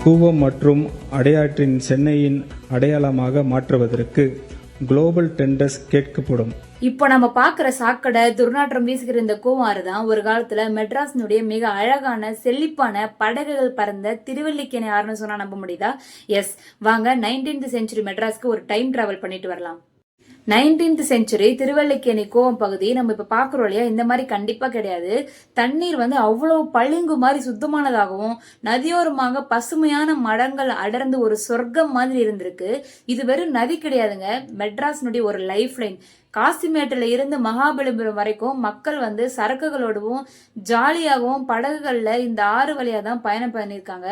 கூவம் மற்றும் அடையாற்றின் சென்னையின் அடையாளமாக மாற்றுவதற்கு குளோபல் டெண்டர்ஸ் கேட்கப்படும். இப்போ நம்ம பாக்குற சாக்கடை துர்நாற்றம் வீசுகிற இந்த கூவாறு தான் ஒரு காலத்துல மெட்ராஸினுடைய மிக அழகான செழிப்பான படகுகள் பறந்த திருவல்லிக்கேணி ஆறுன்னு சொன்னா நம்ப முடியுதா? எஸ், வாங்க 19th செஞ்சுரி மெட்ராஸ்க்கு ஒரு டைம் டிராவல் பண்ணிட்டு வரலாம். 19th செஞ்சுரி திருவல்லிக்கேணி கோவம் பகுதி நம்ம இப்ப பாக்குறோம் இல்லையா, இந்த மாதிரி கண்டிப்பா கிடையாது. தண்ணீர் வந்து அவ்வளவு பளிங்கு மாதிரி சுத்தமானதாகவும் நதியோரமாக பசுமையான மரங்கள் அடர்ந்து ஒரு சொர்க்கம் மாதிரி இருந்திருக்கு. இது வெறும் நதி கிடையாதுங்க, மெட்ராஸினுடைய ஒரு லைஃப் லைன். காசிமேட்டில் இருந்து மகாபலிபுரம் வரைக்கும் மக்கள் வந்து சரக்குகளோடவும் ஜாலியாகவும் படகுகள்ல இந்த ஆறு வழியா தான் பயணம் பண்ணியிருக்காங்க.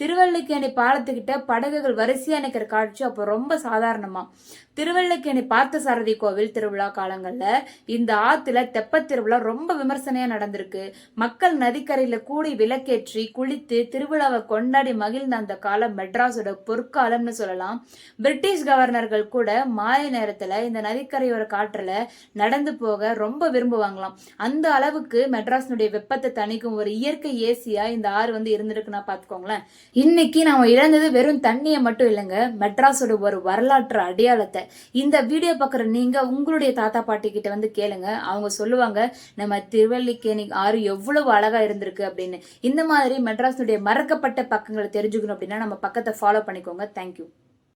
திருவல்லிக்கேணி பாலத்துக்கிட்ட படகுகள் வரிசையா நிற்கிற காட்சி அப்போ ரொம்ப சாதாரணமா. திருவல்லிக்கேணி பார்த்தசாரதி கோவில் திருவிழா காலங்கள்ல இந்த ஆத்துல தெப்ப திருவிழா ரொம்ப விமர்சனையா நடந்திருக்கு. மக்கள் நதிக்கரையில கூடி விளக்கேற்றி குளித்து திருவிழாவை கொண்டாடி மகிழ்ந்த அந்த காலம் மெட்ராஸோட பொற்காலம்னு சொல்லலாம். பிரிட்டிஷ் கவர்னர்கள் கூட மாலை நேரத்துல இந்த நதிக்கரையோர காற்றுல நடந்து போக ரொம்ப விரும்புவாங்களாம். அந்த அளவுக்கு மெட்ராஸினுடைய வெப்பத்தை தணிக்கும் ஒரு இயற்கை ஏசியா இந்த ஆறு வந்து இருந்திருக்குன்னா பாத்துக்கோங்களேன். இன்னைக்கு நாம இழந்தது வெறும் தண்ணியை மட்டும் இல்லைங்க, மெட்ராஸோட ஒரு வரலாற்று அடையாளத்தை. இந்த வீடியோ பார்க்குற நீங்க உங்களுடைய தாத்தா பாட்டி கிட்ட வந்து கேளுங்க, அவங்க சொல்லுவாங்க நம்ம திருவல்லிக்கேணி ஆறு எவ்வளவு அழகா இருந்திருக்கு அப்படின்னு. இந்த மாதிரி மெட்ராஸுடைய மறக்கப்பட்ட பக்கங்களை தெரிஞ்சுக்கணும் அப்படின்னா நம்ம பக்கத்தை ஃபாலோ பண்ணிக்கோங்க. தேங்க்யூ.